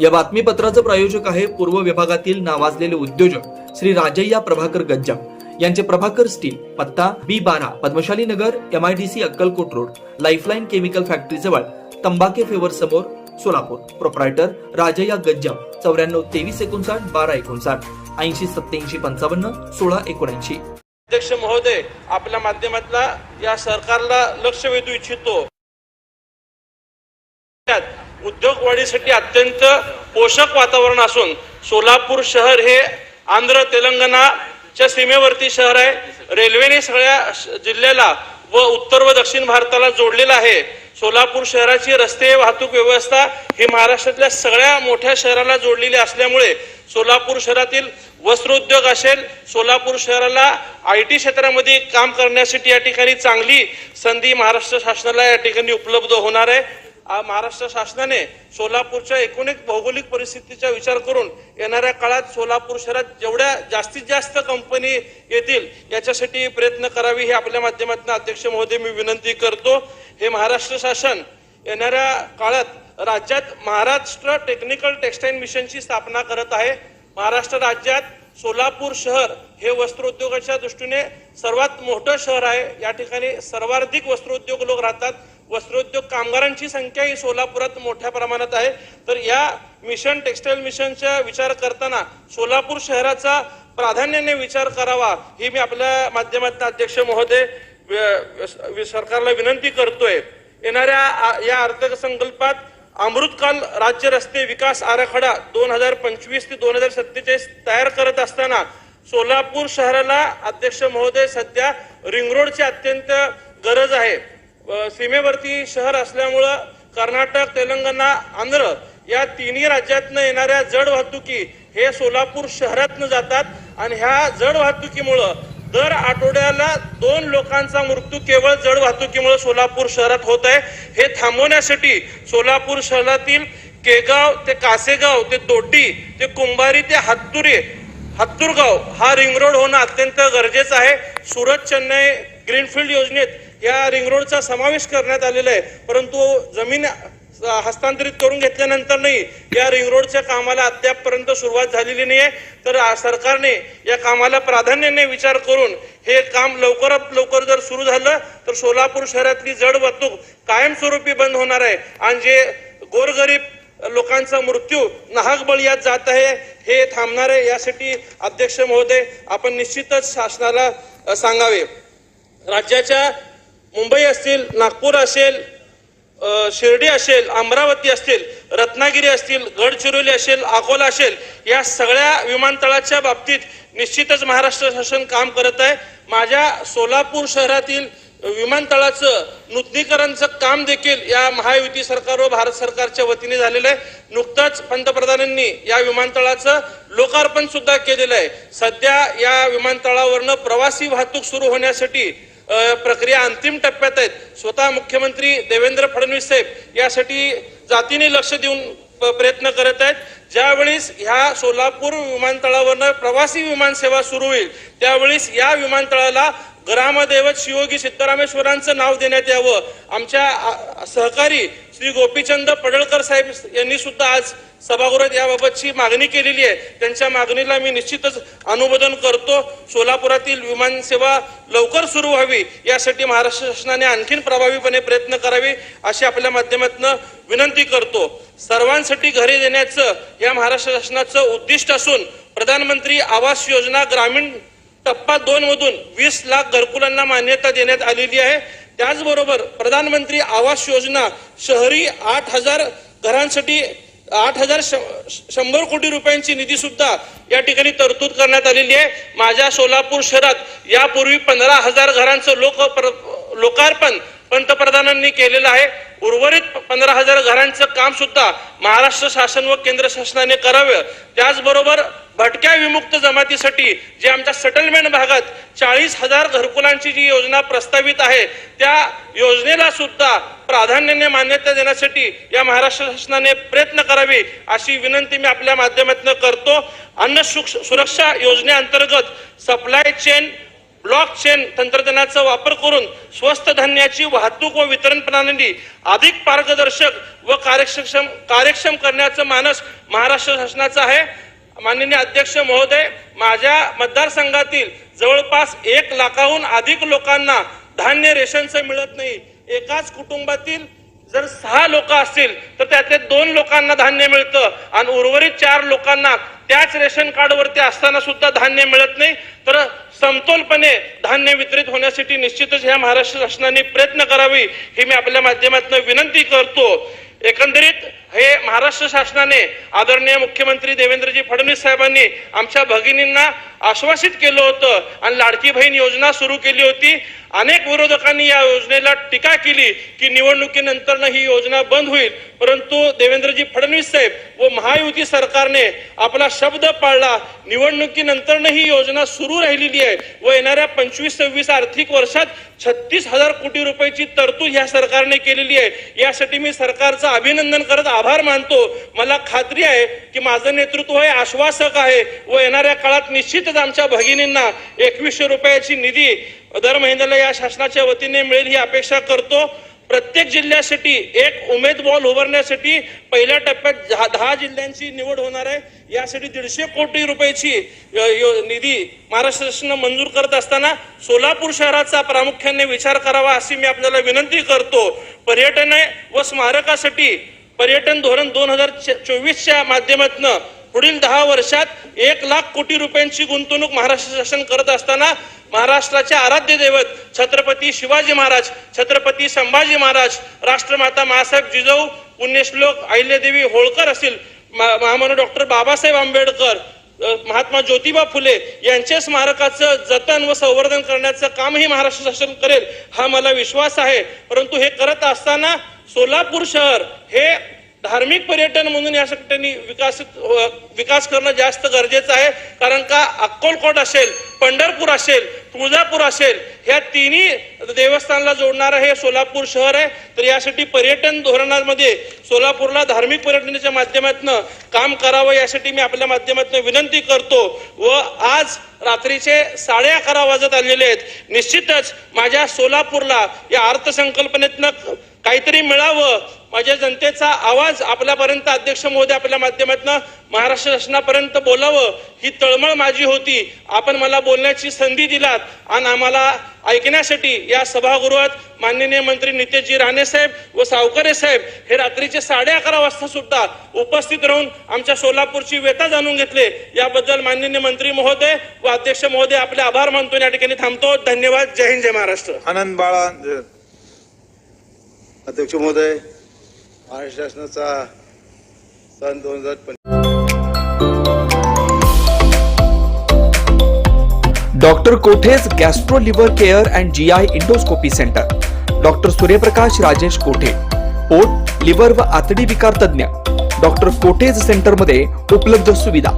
या बातमीपत्राचं प्रायोजक आहे पूर्व विभागातील नावाजलेले उद्योजक श्री राजय्या प्रभाकर गज्जाम यांचे प्रभाकर स्टील, पत्ता B12 पद्मशाली नगर, MIDC Akkalkot road, lifeline chemical factory जवळ, तंबाके फेवर समोर, सोलापूर. प्रोप्रायटर राजय्या गज्जाम 94 23 59 12 59 80 87 55 16 79. अध्यक्ष महोदय, आपल्या माध्यमातला या सरकारला लक्ष वेधू इच्छितो. उद्योग वाढीसाठी अत्यंत पोषक वातावरण असून सोलापूर शहर हे आंध्र तेलंगणाच्या सीमेवरती शहर आहे. रेल्वेने सगळ्या जिल्ह्याला व उत्तर व दक्षिण भारताला जोडलेला आहे. सोलापूर शहराची रस्ते वाहतूक व्यवस्था ही महाराष्ट्रातल्या सगळ्या मोठ्या शहराला जोडलेली असल्यामुळे सोलापूर शहरातील वस्त्रोद्योग असेल, सोलापूर शहराला IT क्षेत्रामध्ये काम करण्यासाठी या ठिकाणी चांगली संधी महाराष्ट्र शासनाला या ठिकाणी उपलब्ध होणार आहे. महाराष्ट्र शासनाने सोलापूरच्या एकूण भौगोलिक परिस्थितीचा विचार करून येणाऱ्या काळात सोलापूर शहरात जेवढ्या जास्तीत जास्त कंपनी येतील याच्यासाठी प्रयत्न करावे ही आपल्या माध्यमातून अध्यक्ष महोदय मी विनंती करतो. हे महाराष्ट्र शासन येणाऱ्या काळात राज्यात महाराष्ट्र टेक्निकल टेक्सटाईल मिशनची स्थापना करत आहे. महाराष्ट्र राज्यात सोलापूर शहर हे वस्त्रोद्योगाच्या दृष्टीने सर्वात मोठं शहर आहे. या ठिकाणी सर्वाधिक वस्त्रोद्योग लोक राहतात. वस्त्रोद्योग कामगारांची संख्या ही सोलापुरात मोठ्या प्रमाणात आहे. तर या मिशन टेक्सटाईल मिशनचा विचार करताना सोलापूर शहराचा प्राधान्याने विचार करावा ही मी आपल्या माध्यमातून अध्यक्ष महोदय सरकारला विनंती करतोय. येणाऱ्या या अर्थसंकल्पात अमृतकाल राज्य रस्ते विकास आराखडा 2025 ते 2047 तयार करत असताना सोलापूर शहराला अध्यक्ष महोदय सध्या रिंग रोडची अत्यंत गरज आहे. सीमेवरती शहर असल्यामुळं कर्नाटक, तेलंगणा, आंध्र या तिन्ही राज्यातनं येणाऱ्या जड वाहतुकी हे सोलापूर शहरातनं जातात आणि ह्या जड वाहतुकीमुळं दर आठवड्याला 2 लोकांचा मृत्यू केवळ जड वाहतुकीमुळे सोलापूर शहरात होत आहे. हे थांबवण्यासाठी सोलापूर शहरातील केगाव ते कासेगाव ते दोड्डी ते कुंभारी ते हत्तूरगाव हा रिंग रोड होणं अत्यंत गरजेचं आहे. सुरत चेन्नई ग्रीनफील्ड योजनेत या रिंग रोडचा समावेश करण्यात आलेला आहे, परंतु जमीन हस्तांतरित करून घेतल्यानंतर नाही या रिंग रोडच्या कामाला अद्यापपर्यंत सुरुवात झालेली नाही आहे. तर सरकारने या कामाला प्राधान्याने विचार करून हे काम लवकरात लवकर जर सुरू झालं तर सोलापूर शहरातली जड वाहतूक कायमस्वरूपी बंद होणार आहे आणि जे गोरगरीब लोकांचा मृत्यू नाहक बळी जात आहे हे थांबणार आहे. यासाठी अध्यक्ष महोदय आपण निश्चितच शासनाला सांगावे. राज्याच्या मुंबई असतील, नागपूर असेल, शिर्डी असेल, अमरावती असतील, रत्नागिरी असतील, गडचिरोली असेल, अकोला असेल या सगळ्या विमानतळाच्या बाबतीत निश्चितच महाराष्ट्र शासन काम करत आहे. माझ्या सोलापूर शहरातील विमानतळाचं नूतनीकरणचं काम देखील या महायुती सरकार व भारत सरकारच्या वतीने झालेलं आहे. नुकतंच पंतप्रधानांनी या विमानतळाचं लोकार्पण सुद्धा केलेलं आहे. सध्या या विमानतळावरनं प्रवासी वाहतूक सुरू होण्यासाठी प्रक्रिया अंतिम टप्प्यात आहेत. स्वतः मुख्यमंत्री देवेंद्र फडणवीस साहेब यासाठी जातीने लक्ष देऊन प्रयत्न करत आहेत. ज्यावेळेस ह्या सोलापूर विमानतळावरनं प्रवासी विमान सेवा सुरू होईल त्यावेळेस या विमानतळाला ग्रामदैवत शिवयोगी सिद्धरामेश्वरांचं नाव देण्यात यावं. आमच्या सहकारी श्री गोपीचंद पडळकर साहेब यांनी सुद्धा आज सभागृहात याबाबतची मागणी केलेली आहे. त्यांच्या मागणीला मी निश्चितच अनुमोदन करतो. सोलापुरातील विमान सेवा लवकर सुरू व्हावी यासाठी महाराष्ट्र शासनाने आणखीन प्रभावीपणे प्रयत्न करावे अशी आपल्या माध्यमातून विनंती करतो. सर्वांसाठी घरे देण्याचं या महाराष्ट्र शासनाचं उद्दिष्ट असून प्रधानमंत्री आवास योजना ग्रामीण टप्पा 2 मधून 20 लाख घरकुलांना मान्यता देण्यात आलेली आहे. त्याचबरोबर प्रधानमंत्री आवास योजना शहरी 8,000 घरांसाठी 8,100 कोटी रुपयांची निधी सुद्धा या ठिकाणी तरतूद करण्यात आलेली आहे. माझ्या सोलापूर शहरात यापूर्वी 15,000 घरांचं लोकार्पण पंतप्रधानांनी केलेलं आहे. उर्वरित 15,000 घरांचं काम सुद्धा महाराष्ट्र शासन व केंद्र शासनाने करावे. त्याचबरोबर भटक्या विमुक्त जमातीसाठी जे आमच्या सेटलमेंट भागात 40,000 घरकुलांची जी योजना प्रस्तावित आहे त्या योजनेला सुद्धा प्राधान्याने मान्यता देण्यासाठी या महाराष्ट्र शासनाने प्रयत्न करावे अशी विनंती मी आपल्या माध्यमातून करतो. अन्न सुरक्षा योजनेअंतर्गत सप्लाय चेन ब्लॉकचेन तंत्रज्ञानाचा वापर करून स्वस्त धान्याची वाहतूक व वितरण प्रणाली अधिक पारदर्शक व कार्यक्षम करण्याचं मानस महाराष्ट्र शासनाचं आहे. माननीय अध्यक्ष महोदय, माझ्या मतदारसंघातील जवळपास 1 लाखाहून अधिक लोकांना धान्य रेशनचं मिळत नाही. एकाच कुटुंबातील जर 6 लोक असतील तर त्यातले 2 लोकांना धान्य मिळतं आणि उर्वरित 4 लोकांना त्याच रेशन कार्डवरती असताना सुद्धा धान्य मिळत नाही. तर समतोलपणे धान्य वितरित होण्यासाठी निश्चितच ह्या महाराष्ट्र शासनाने प्रयत्न करावे ही मी आपल्या माध्यमातून विनंती करतो. एकंदरीत हे महाराष्ट्र शासनाने आदरणीय मुख्यमंत्री देवेंद्रजी फडणवीस साहेबांनी आमच्या भगिनींना आश्वासित केलं होतं आणि लाडकी बहीण योजना सुरू केली होती. अनेक विरोधकांनी या योजनेला टीका केली की निवडणुकीनंतर ही योजना बंद होईल, परंतु देवेंद्रजी फडणवीस साहेब व महायुती सरकारने आपला शब्द पाळला. निवडणुकीनंतर ही योजना सुरू राहिलेली आहे व येणाऱ्या 25-26 आर्थिक वर्षात 36,000 कोटी रुपयाची तरतूद ह्या सरकारने केलेली आहे. यासाठी मी सरकारचं अभिनंदन करत आभार मानतो. मला खात्री आहे की माझं नेतृत्व हे आश्वासक आहे व येणाऱ्या काळात निश्चितच आमच्या भगिनींना 2100 रुपयाची निधी दर महिन्याला या शासनाच्या वतीने मिळेल ही अपेक्षा करतो. प्रत्येक जिल्ह्यासाठी एक उमेद बॉल उभारण्यासाठी पहिल्या टप्प्यात 10 जिल्ह्यांची निवड होणार आहे. यासाठी 150 कोटी रुपयाची निधी महाराष्ट्र शासन मंजूर करत असताना सोलापूर शहराचा प्रामुख्याने विचार करावा अशी मी आपल्याला विनंती करतो. पर्यटन व स्मारकासाठी पर्यटन धोरण 2024च्या माध्यमातून पुढील 10 वर्षात 1 लाख कोटी रुपयांची गुंतवणूक महाराष्ट्र शासन करत असताना महाराष्ट्राचे आराध्य दैवत छत्रपती शिवाजी महाराज, छत्रपती संभाजी महाराज, राष्ट्रमाता मासाहेब जिजाऊ, पुण्यश्लोक अहिल्यादेवी होळकर असतील, महामानव डॉक्टर बाबासाहेब आंबेडकर, महात्मा ज्योतिबा फुले यांच्या स्मारकाचं जतन व संवर्धन करण्याचं कामही महाराष्ट्र शासन करेल हा मला विश्वास आहे. परंतु हे करत असताना सोलापूर शहर हे धार्मिक पर्यटन म्हणून या ठिकाणी विकास करणं जास्त गरजेचं आहे. कारण का अक्कलकोट असेल, पंढरपूर असेल, तुळजापूर असेल, ह्या तिन्ही देवस्थानाला जोडणारं हे सोलापूर शहर आहे. तर यासाठी पर्यटन धोरणामध्ये सोलापूरला धार्मिक पर्यटनाच्या माध्यमातून काम करावं यासाठी मी आपल्या माध्यमातून विनंती करतो. व आज रात्रीचे 11:30 वाजत आलेले आहेत. निश्चितच माझ्या सोलापूरला या अर्थसंकल्पनेतनं काहीतरी मिळावं, माझ्या जनतेचा आवाज आपल्यापर्यंत अध्यक्ष महोदय आपल्या माध्यमातून महाराष्ट्र शासनापर्यंत बोलावं ही तळमळ माझी होती. आपण मला बोलण्याची संधी दिलात आणि आम्हाला ऐकण्यासाठी या सभागृहात माननीय मंत्री नितेशजी राणे साहेब व सावकारे साहेब हे रात्रीचे 11:30 वाजता सुद्धा उपस्थित राहून आमच्या सोलापूरची व्यथा जाणून घेतले. याबद्दल माननीय मंत्री महोदय व अध्यक्ष महोदय आपले आभार मानतो. या ठिकाणी थांबतो. धन्यवाद. जय हिंद, जय महाराष्ट्र. आनंद बाळा अध्यक्ष महोदय, महाराष्ट्र शासनाचा सन 2025 doctor Kothe's gastro liver care and GI endoscopy centre, doctor Suryaprakash Rajesh कोठे, पोट, लिव्हर व आतडी विकार तज्ञ. डॉक्टर कोठेज सेंटर मध्ये उपलब्ध सुविधा: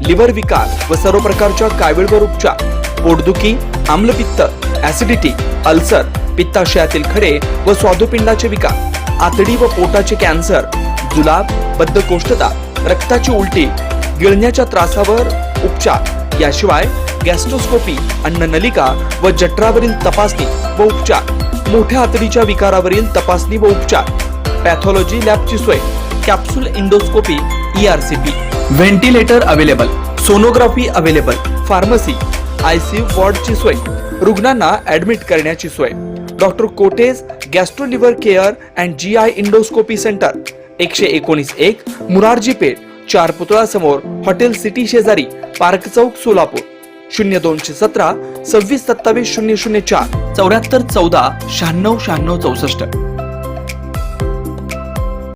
लिव्हर विकार व सर्व प्रकारच्या कावीळवर उपचार, पोटदुखी, आम्लपित्त, ऍसिडिटी, अल्सर, पित्ताशयातील खडे व स्वादुपिंडाचे विकार, आतडी व पोटाचे कॅन्सर, जुलाब, बद्धकोष्ठता, रक्ताची उलटी, गिळण्याच्या त्रासावर उपचार. याशिवाय गॅस्ट्रोस्कोपी, अन्ननलिका व जठरावरील तपासणी व उपचार, मोठ्या आतडीच्या विकारावरील तपासणी व उपचार, पॅथॉलॉजी लॅबची सोय, capsule endoscopy, ERCP, ventilator available, sonography available, pharmacy, ICU वॉर्डची सोय, रुग्णांना ऍडमिट करण्याची सोय. डॉक्टर कोटेज gastro liver care and GI endoscopy centre, 119-1 Murarji Peth, 4 पुतळा समोर, हॉटेल सिटी शेजारी, पार्क चौक, सोलापूर. 0217 26 27 004 74 14 96 96 64.